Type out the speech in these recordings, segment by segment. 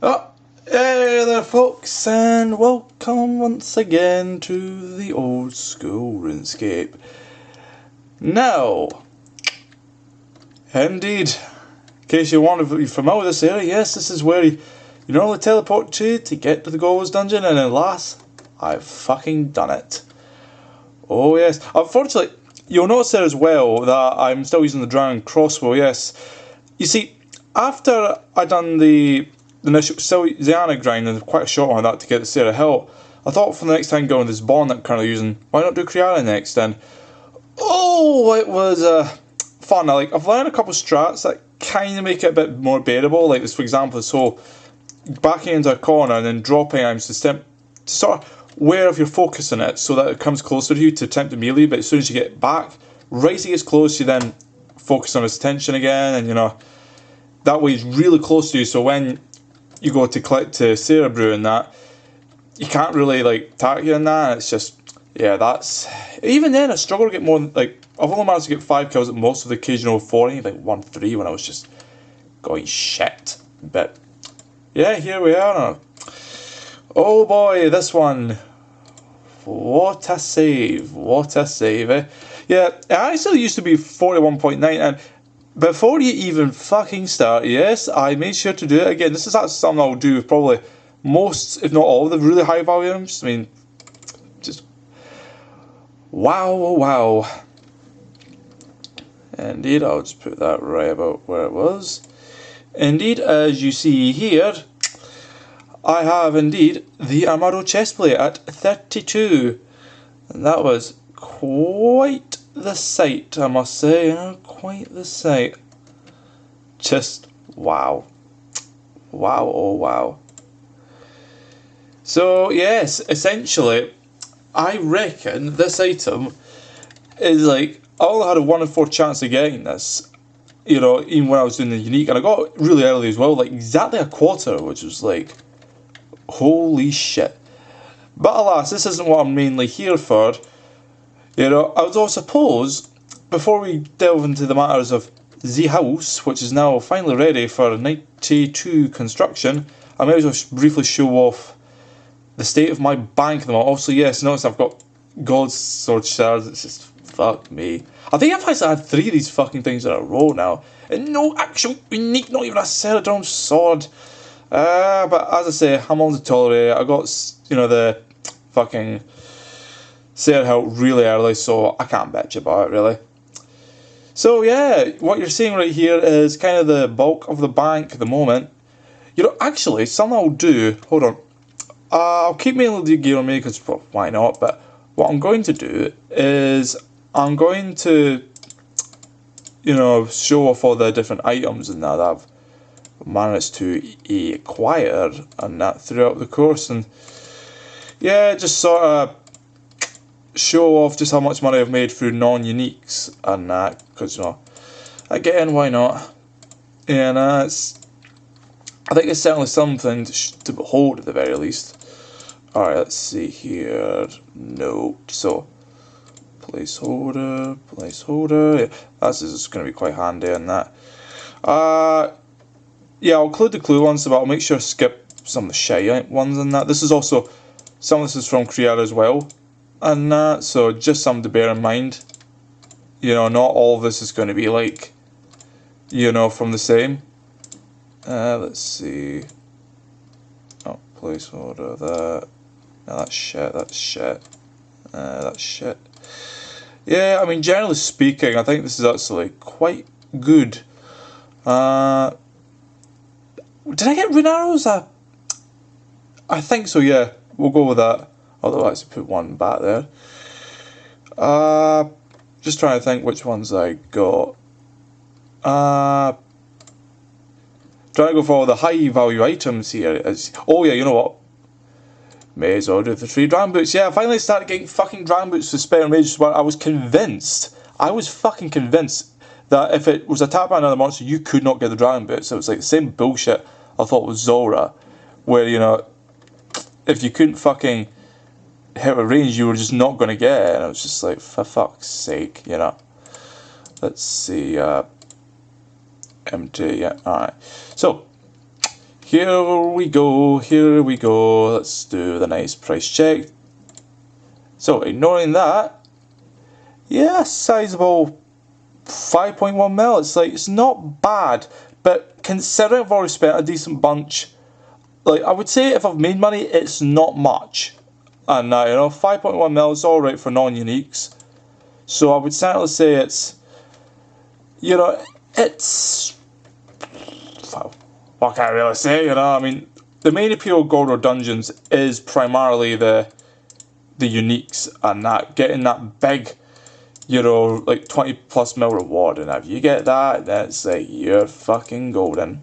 Oh, hey there folks, and welcome once again to the old school Runescape. Now, indeed, in case you want to be familiar with this area, yes, this is where you normally teleport to get to the Goals dungeon, and alas, I've fucking done it. Oh yes, unfortunately, you'll notice there as well that I'm still using the dragon crossbow, yes. You see, after I done the initial Ziana grind and quite a short one of that to get the Sarah Hill, I thought for the next time going with this bond that I'm currently using, why not do Kree'arra next? And oh, it was fun. I've learned a couple of strats that kind of make it a bit more bearable. Like this, for example, so backing into a corner and then dropping items to sort of aware of your focus on it so that it comes closer to you to attempt to melee, but as soon as you get back, right as it gets close, you then focus on its attention again, and that way it's really close to you, so when you go to click to Sarah Brew and that, you can't really target you in that. It's just, yeah, that's, even then I struggle to get more, I've only managed to get 5 kills at most of the occasional 40, 1-3 when I was just going shit, but yeah, here we are. Oh boy, this one, what a save, eh? Yeah, it actually used to be 41.9, and before you even fucking start, yes, I made sure to do it again. This is actually something I'll do with probably most, if not all, of the really high value items. I mean, just wow. Indeed, I'll just put that right about where it was. Indeed, as you see here, I have indeed the Armado chestplate at 32, and that was quite the sight, I must say. Quite the sight. Just wow. Wow, oh wow. So yes, essentially, I reckon this item is I only had a 1 in 4 chance of getting this, even when I was doing the unique, and I got it really early as well, exactly a quarter, which was holy shit. But alas, this isn't what I'm mainly here for. I would suppose, before we delve into the matters of the house, which is now finally ready for 92 construction, I may as well briefly show off the state of my bank at the moment. Also, yes, notice I've got God's Sword Shards. It's just, fuck me. I think I've actually had 3 of these fucking things in a row now. And no actual unique, not even a Celadron sword. But as I say, I'm on the tolerate. I got, the fucking Sarah Hill really early, so I can't bitch about it, really. So yeah, what you're seeing right here is kind of the bulk of the bank at the moment. Actually, something I'll do, hold on. I'll keep mainly the gear on me, because why not, but what I'm going to do is, I'm going to, show off all the different items and that I've managed to acquire and that throughout the course, and yeah, just sort of show off just how much money I've made through non-uniques and that, because again, why not? And I think it's certainly something to behold at the very least. Alright, let's see here. Note. So placeholder. Yeah, that's just going to be quite handy on that. Yeah, I'll include the clue ones, but I'll make sure to skip some of the shy ones in that. This is also, some of this is from Kree'arra as well, and that, so just something to bear in mind. Not all of this is going to be from the same. Let's see. Oh, placeholder, that. No, that's shit. That's shit. Yeah, I mean, generally speaking, I think this is actually quite good. Did I get rune arrows? I think so, yeah. We'll go with that. Although I actually put one back there. Just trying to think which ones I got. Trying to go for all the high value items here. Oh yeah, you know what? May as well do the 3 dragon boots. Yeah, I finally started getting fucking dragon boots for Spare Mages, where I was fucking convinced that if it was attacked by another monster, you could not get the dragon boots. So it was the same bullshit I thought was Zora, where, if you couldn't fucking hit a range, you were just not going to get it. And I was just for fuck's sake, Let's see, empty, yeah, alright. So, Here we go, let's do the nice price check. So ignoring that, yeah, sizable 5.1 mil, it's like, it's not bad, but considering I've already spent a decent bunch, like, I would say if I've made money, it's not much. And you know, 5.1 mil is alright for non-uniques. So I would certainly say it's, you know, it's, what can I really say, you know, I mean, the main appeal of Gilded Dungeons is primarily the uniques and that, getting that big, you know, like 20 plus mil reward, and if you get that, then it's like, you're fucking golden.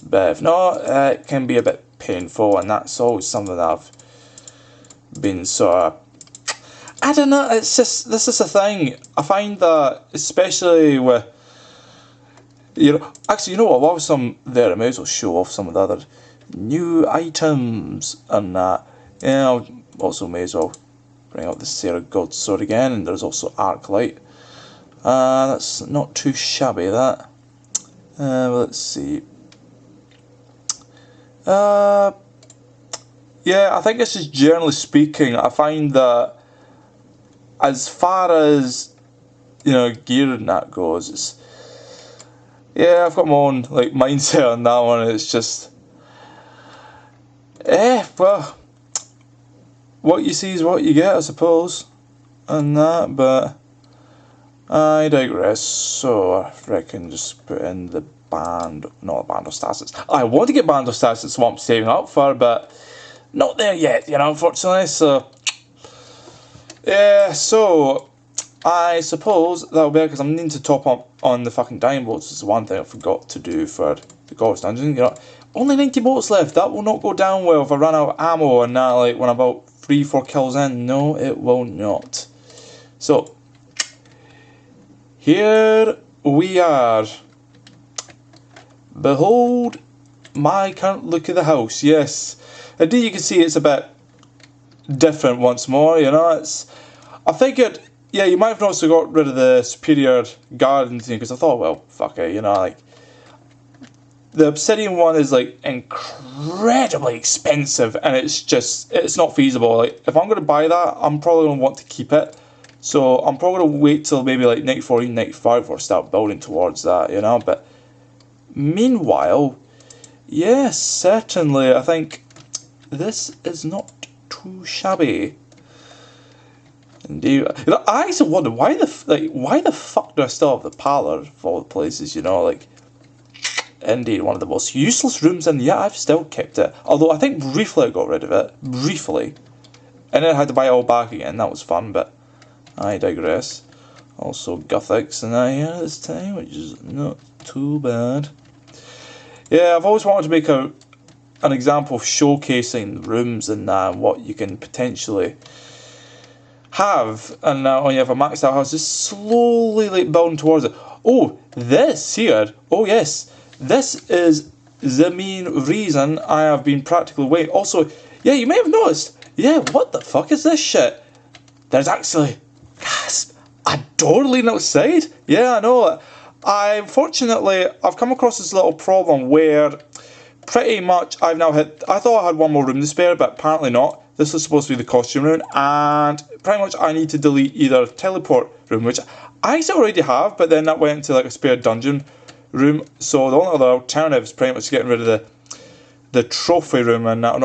But if not, it can be a bit painful, and that's always something that I've been sort of, I don't know, it's just, this is the thing, I find that, especially with, you know, actually, you know what, while some there, I may as well show off some of the other new items and that. Yeah, I also may as well bring out the Sarah God Sword again, and there's also Arclight. That's not too shabby, that. Let's see. Yeah, I think this is generally speaking, I find that as far as, you know, gear and that goes, it's, yeah, I've got my own, like, mindset on that one. It's just, well, what you see is what you get, I suppose, and that, but I digress. So I reckon just put in the band, not the band of stasis. I want to get band of stasis, what I'm saving up for, but not there yet, you know, unfortunately. So yeah, so I suppose that'll be it, because I'm needing to top up on the fucking diamond bolts. Is one thing I forgot to do for the Ghost Dungeon. You know, only 90 bolts left. That will not go down well if I run out of ammo and now, like, when I'm about 3-4 kills in. No, it will not. So here we are. Behold my current look of the house. Yes, indeed, you can see it's a bit different once more. You know, it's, I figured, yeah, you might have noticed I got rid of the superior garden thing, because I thought, well, fuck it, you know, like, the obsidian one is, like, incredibly expensive, and it's just, it's not feasible. Like, if I'm going to buy that, I'm probably going to want to keep it. So I'm probably going to wait till maybe like night 14, night 5 or start building towards that, you know. But meanwhile, yes, certainly, I think this is not too shabby. Indeed, you know, I actually wonder why the fuck do I still have the parlour of all the places, you know, like. Indeed, one of the most useless rooms, and yet I've still kept it. Although I think briefly I got rid of it, briefly, and then I had to buy it all back again. That was fun, but I digress. Also Gothics and that here this time, which is not too bad. Yeah, I've always wanted to make an example of showcasing rooms and what you can potentially have, and when you have a maxed out house, just slowly like building towards it. Oh, this here. Oh yes. This is the main reason I have been practically waiting. Also, yeah, you may have noticed, yeah, what the fuck is this shit? There's actually, gasp, a door leading outside? Yeah, I know. Unfortunately, I've come across this little problem where pretty much I've now hit, I thought I had one more room to spare, but apparently not. This was supposed to be the costume room, and pretty much I need to delete either teleport room, which I actually already have, but then that went into like a spare dungeon room. So the only other alternative is pretty much getting rid of the trophy room and that.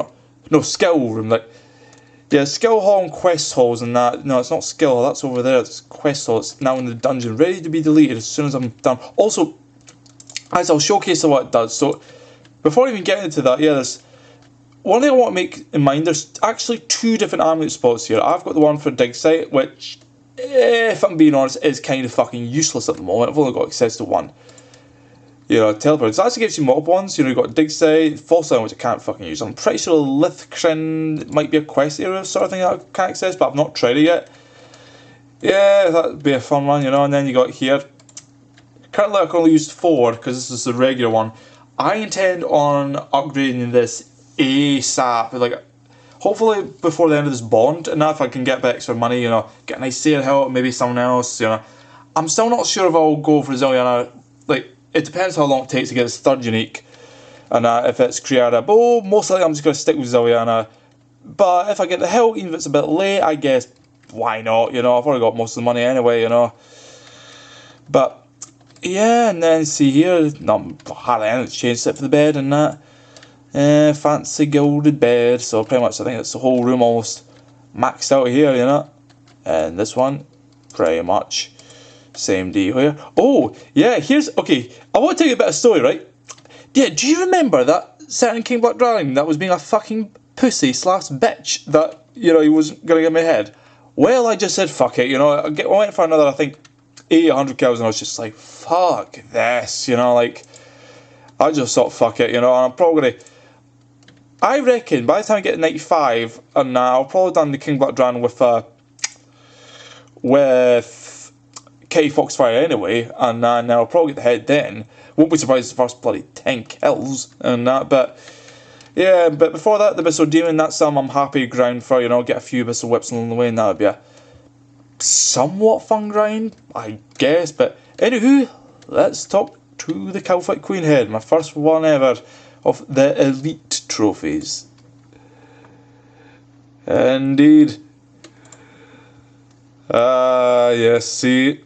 No, skill room. Like, yeah, skill hall and quest halls and that. No, it's not skill. That's over there. It's quest hall. It's now in the dungeon, ready to be deleted as soon as I'm done. Also, as I'll showcase what it does. So before even getting into that, yeah, there's one thing I want to make in mind. There's actually two different amulet spots here. I've got the one for dig site, which, if I'm being honest, is kind of fucking useless at the moment. I've only got access to one. You know, teleport. It actually gives you multiple ones. You know, you've got dig site, false line, which I can't fucking use. I'm pretty sure Lithcrin might be a quest area sort of thing that I can't access, but I've not tried it yet. Yeah, that'd be a fun one, you know. And then you got here. Currently, I can only use 4 because this is the regular one. I intend on upgrading this ASAP. Like, hopefully before the end of this bond. And now, if I can get a bit extra money, you know, get a nice sale help, maybe someone else, you know. I'm still not sure if I'll go for Zilliana. Like, it depends how long it takes to get this third unique. And if it's Kree'arra, oh, most likely I'm just going to stick with Gielinor. But if I get the hilt, even if it's a bit late, I guess, why not, you know, I've already got most of the money anyway, you know. But, yeah, and then see here, not hardly anything's changed except for the bed and that. Fancy gilded bed, so pretty much I think it's the whole room almost maxed out here, you know. And this one, pretty much same deal here. Oh, yeah, okay, I want to tell you a bit of story, right? Yeah, do you remember that certain King Black Dragon that was being a fucking pussy / bitch that, you know, he was going to give me a head? Well, I just said fuck it, you know, I went for another, I think, 100 kills, and I was just like, fuck this, you know, like, I just thought fuck it, you know, and I'm probably going to, I reckon by the time I get to 95, and I'll probably done the King Black Dragon with K Foxfire anyway, and then I'll probably get the head then. Won't be surprised if the first bloody 10 kills and that, but yeah, but before that, the Abyssal Demon, that's something I'm happy ground for, you know, get a few Abyssal Whips along the way, and that would be a somewhat fun grind, I guess, but anywho, let's talk to the Calfight Queen head, my first one ever of the Elite trophies. Indeed. Yes, see.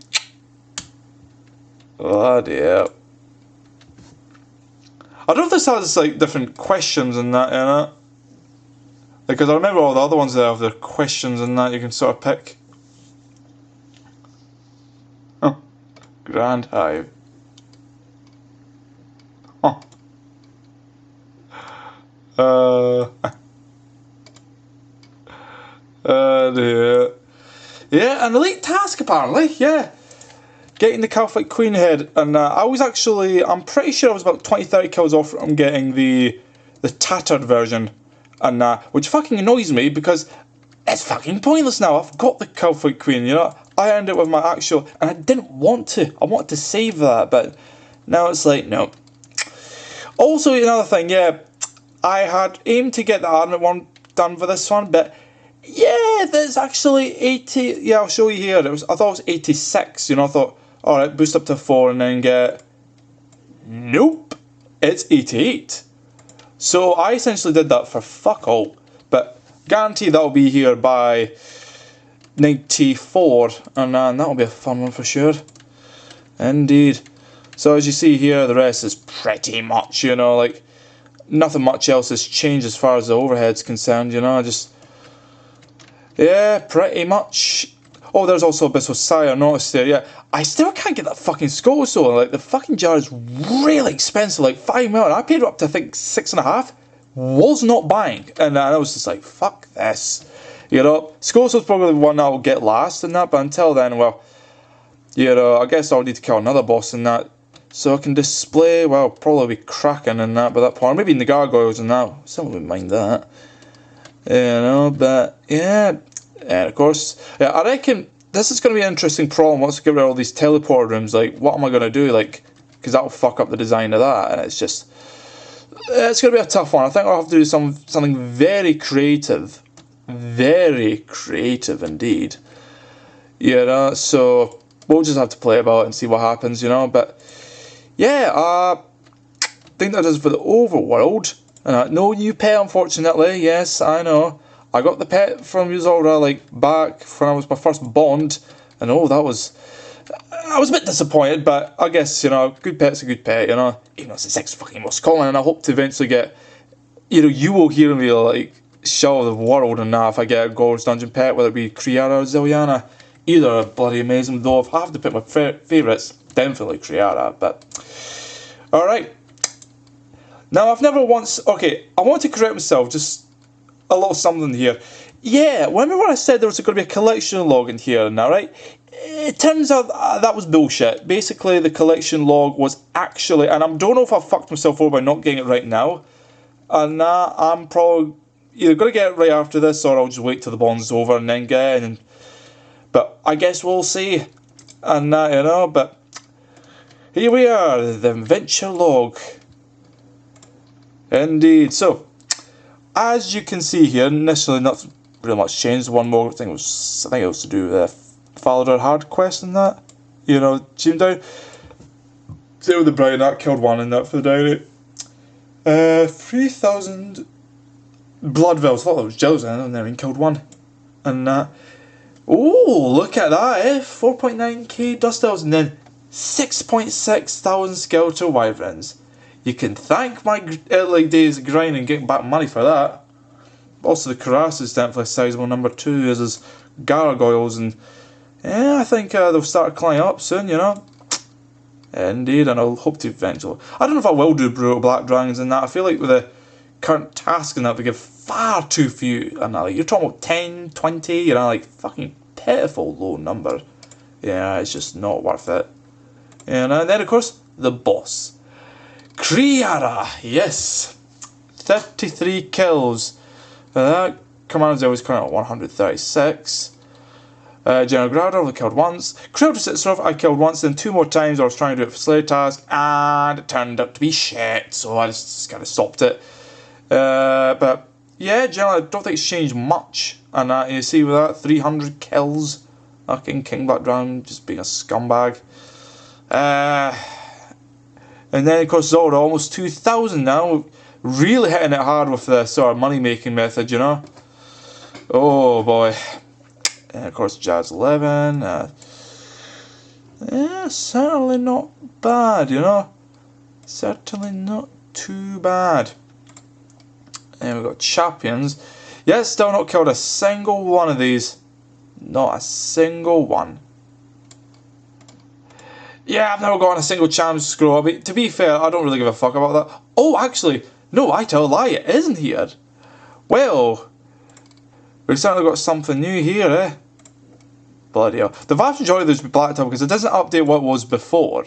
Oh dear. I don't know if this has like different questions and that, you know. Because I remember all the other ones that have their questions and that you can sort of pick. Huh. Grand Hive. Huh. Dear. Yeah, an elite task apparently, yeah. Getting the Calfight Queen head, and I'm pretty sure I was about 20-30 kills off from getting the tattered version, and which fucking annoys me because it's fucking pointless now. I've got the Calfight Queen, you know. I ended up with my actual, and I didn't want to. I wanted to save that, but now it's like, no. Also, another thing, yeah, I had aimed to get the Armament one done for this one, but yeah, there's actually 80, yeah, I'll show you here. I thought it was 86, you know, I thought, alright, boost up to 4 and then get, nope, it's 88. So I essentially did that for fuck all, but guarantee that'll be here by 94, and that'll be a fun one for sure. Indeed. So as you see here, the rest is pretty much, you know, like, nothing much else has changed as far as the overhead's concerned, you know, just, yeah, pretty much. Oh, there's also Abyssal Sire, noticed there, yeah. I still can't get that fucking Scotosaur, like, the fucking jar is really expensive, like, 5 million, I paid up to, I think, 6.5, was not buying, and I was just like, fuck this, you know. Scotosaur's probably the one I'll get last in that, but until then, well, you know, I guess I'll need to kill another boss in that, so I can display, well, probably be Kraken in that by that point, or maybe in the gargoyles and that, someone wouldn't mind that, you know, but, yeah. And of course, yeah, I reckon this is going to be an interesting problem once I get rid of all these teleport rooms. Like, what am I going to do? Like, because that'll fuck up the design of that, and it's going to be a tough one. I think I'll have to do something very creative indeed. You know, so we'll just have to play about it and see what happens. You know, but yeah, I think that is for the overworld. No new pet, unfortunately. Yes, I know. I got the pet from Uzora, like, back when I was my first Bond, and I was a bit disappointed, but I guess, you know, good pet's a good pet, you know, even though it's the 6th fucking most common, and I hope to eventually get, you know, you will hear me, like, show the world and that if I get a Gold's Dungeon pet, whether it be Kree'arra or Gielinor, either are bloody amazing, though if I have to pick my favourites, definitely Kree'arra, but, alright. Now, I've never once, okay, I want to correct myself, just a little something here. Yeah, remember when I said there was going to be a collection log in here now, right? It turns out that was bullshit. Basically, the collection log was actually, and I don't know if I fucked myself over by not getting it right now, and I'm probably either going to get it right after this, or I'll just wait till the bond's over and then get it, but I guess we'll see, and you know, but here we are, the adventure log. Indeed, so, as you can see here, initially not really much changed. One more thing was, I think it was to do with Faladar hard quest and that. You know, team down. Same with the Brian, that killed one in that for the diary. 3,000 blood veils. I thought that was Gills, and then we killed one. And oh, look at that, 4.9k dust elves, and then 6.6 thousand skeletal wyverns. You can thank my early days of grinding and getting back money for that. Also, the Kree'arra is definitely a sizable number too, as is gargoyles, and yeah, I think they'll start climbing up soon, you know. Indeed, and I'll hope to eventually. I don't know if I will do brutal black dragons in that. I feel like with the current task and that, we give far too few. And like, you're talking about 10, 20, you know, like fucking pitiful low number. Yeah, it's just not worth it. And then of course the boss, Kree'arra. Yes, 33 kills. That commander's always current at 136. General Growler only killed once. Kree'arra sits off, I killed once, then 2 more times. I was trying to do it for slave task, and it turned out to be shit, so I just kind of stopped it. But yeah, generally I don't think it's changed much. And you see with that, 300 kills. Fucking King Black Dragon just being a scumbag. And then of course Zora, almost 2,000 now. Really hitting it hard with the sort of money making method, you know. Oh boy. And of course Jazz 11. Yeah, certainly not bad, you know. Certainly not too bad. And we've got champions. Yeah, still not killed a single one of these. Not a single one. Yeah, I've never gotten a single champion scroll. I mean, to be fair, I don't really give a fuck about that. Oh, actually, no, I tell a lie, it isn't here. Well, we've certainly got something new here, eh? Bloody hell. The vast majority of this is blacked out because it doesn't update what was before.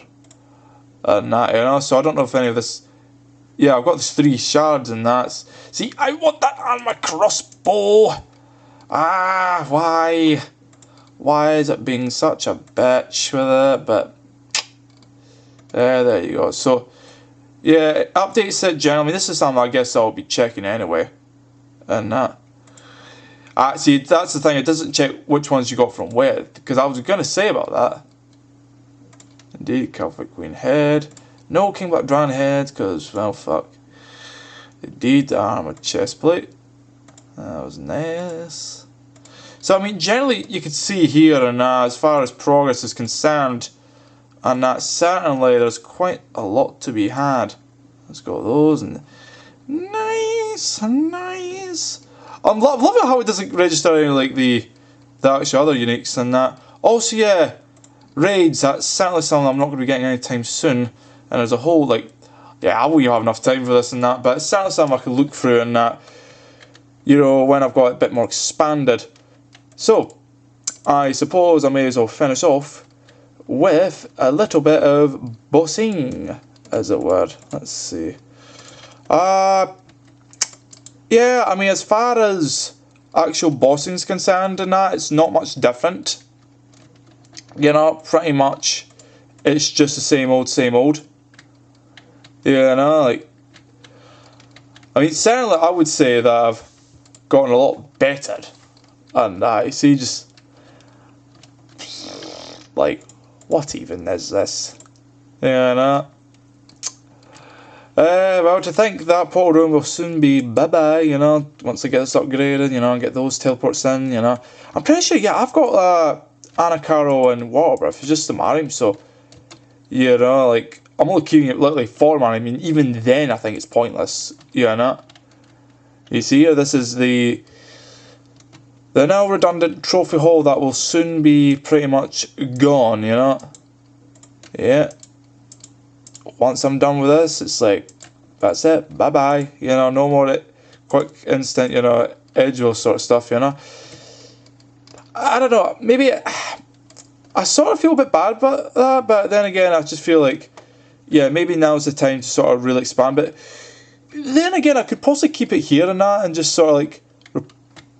And that, you know, so I don't know if any of this... Yeah, I've got these 3 shards and that's... See, I want that armor crossbow! Ah, why? Why is it being such a bitch with it? But... there you go. So, yeah, updates it generally. I mean, this is something I guess I'll be checking anyway. And that. See, that's the thing. It doesn't check which ones you got from where. Because I was going to say about that. Indeed, Celtic Queen head. No King Black Dragon heads, because, well, fuck. Indeed, the armor chestplate. That was nice. So, I mean, generally, you can see here, and as far as progress is concerned, and that certainly there's quite a lot to be had. Let's go with those, and nice, nice. I'm loving how it doesn't register any like the actual other uniques and that. Also, yeah, raids. That's certainly something I'm not going to be getting anytime soon. And there's a whole like, yeah, I won't have enough time for this and that. But it's certainly something I can look through and that. You know, when I've got it a bit more expanded. So, I suppose I may as well finish off with a little bit of bossing, as it were. Let's see. Yeah, I mean, as far as actual bossing is concerned and that, it's not much different. You know, pretty much, it's just the same old, same old. You know, like, I mean, certainly I would say that I've gotten a lot better. And you see, just, like, what even is this? You know. Well, to think that portal room will soon be bye-bye, you know, once I get this upgraded, you know, and get those teleports in, you know. I'm pretty sure, yeah, I've got Anacaro and Waterbreath, it's just the Mariam, so, you know, like, I'm only keeping it literally for Mariam. I mean, even then I think it's pointless, you know. You see here, this is the now redundant trophy hall that will soon be pretty much gone, you know. Yeah. Once I'm done with this, it's like, that's it, bye-bye, you know, no more quick, instant, you know, edgeable sort of stuff, you know. I don't know, maybe, I sort of feel a bit bad about that, but then again, I just feel like, yeah, maybe now's the time to sort of really expand, but then again, I could possibly keep it here and that, and just sort of like,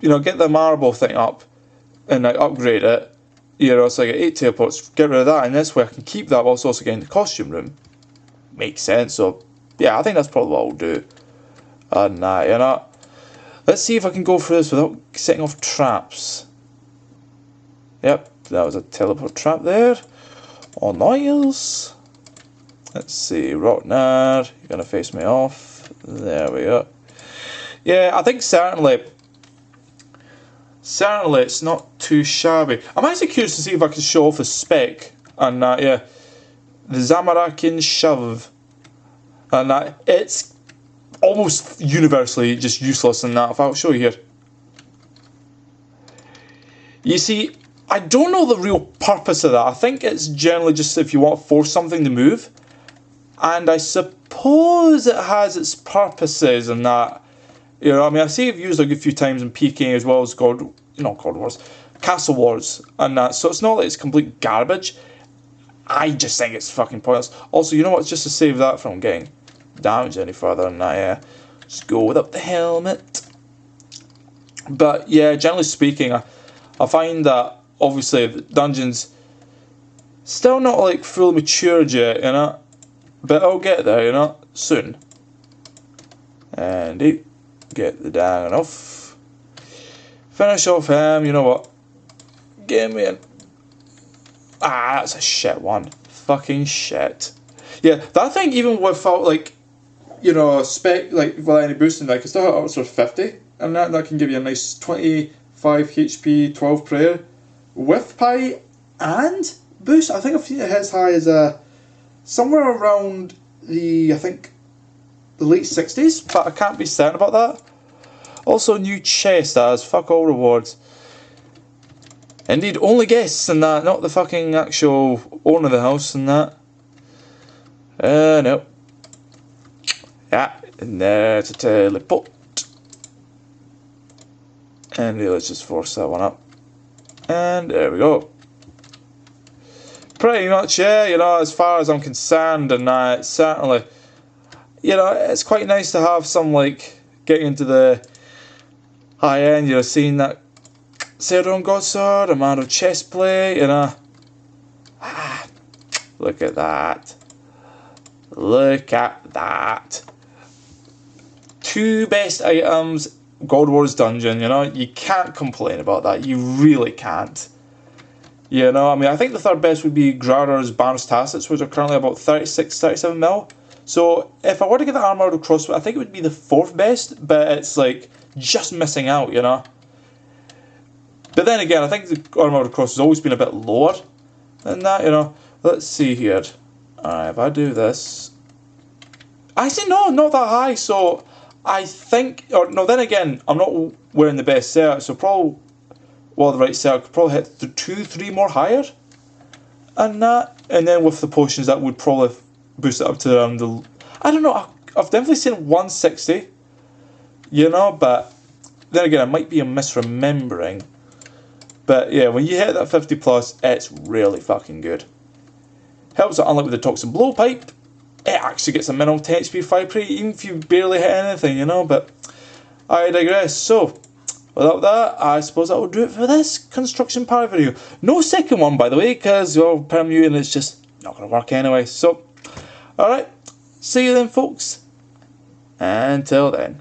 you know, get the marble thing up, and like, upgrade it, you know, so I get 8 teleports, get rid of that, and this way I can keep that whilst also getting the costume room. Makes sense, so yeah, I think that's probably what I'll do. And you know, let's see if I can go through this without setting off traps. Yep, that was a teleport trap there. Oh, nice. Let's see, Rotnar, you're gonna face me off. There we go. Yeah, I think certainly it's not too shabby. I'm actually curious to see if I can show off the spec on that, yeah. The Zamarakin Shove. And that, it's almost universally just useless in that. If I'll show you here. You see, I don't know the real purpose of that. I think it's generally just if you want to force something to move. And I suppose it has its purposes in that. You know, I mean, I see I've used it a few times in Pk'ing as well as God Wars, Castle Wars and that. So it's not like it's complete garbage. I just think it's fucking pointless. Also, you know what? Just to save that from getting damaged any further than that, yeah. Just go without the helmet. But yeah, generally speaking, I find that obviously the dungeon's still not like fully matured yet, you know. But I'll get there, you know, soon. And get the down off. Finish off him, you know what? Get me in. Ah, that's a shit one. Fucking shit. Yeah, that thing even without like, you know, spec, like without any boosting, like, it's still at sort of 50. And that can give you a nice 25 HP, 12 prayer. With pie and boost. I think I've seen it as high as somewhere around the late 60s, but I can't be certain about that. Also, new chest as fuck all rewards. Indeed, only guests and that, not the fucking actual owner of the house and that. No. Yeah, and there's a teleport. And let's just force that one up. And there we go. Pretty much, yeah, you know, as far as I'm concerned, and certainly, you know, it's quite nice to have some, like, getting into the high end, you know, seeing that Celadon Godsword, amount of chest play, you know. Ah, look at that. Look at that. 2 best items, God Wars Dungeon, you know. You can't complain about that. You really can't. You know, I mean, I think the third best would be Kree'arra's Barnes Tassets, which are currently about 36, 37 mil. So, if I were to get the Armoured Crossbow, I think it would be the 4th best, but it's like just missing out, you know. But then again, I think the Armoured Crossbow has always been a bit lower than that, you know. Let's see here. Alright, if I do this. Actually, no, not that high, so I think, or no, then again, I'm not wearing the best setup, so probably, well, the right setup could probably hit the 2, 3 more higher. And that, and then with the potions, that would probably boost it up to around the, I don't know, I've definitely seen 160, you know, but then again, I might be misremembering. But yeah, when you hit that 50 plus, it's really fucking good. Helps it, unlike with the Toxin Blowpipe, it actually gets a minimum 10 HP 5 prey, even if you barely hit anything, you know, but I digress. So, without that, I suppose that will do it for this construction part video. No second one, by the way, because, well, permuting is just not going to work anyway. So, alright, see you then, folks. Until then.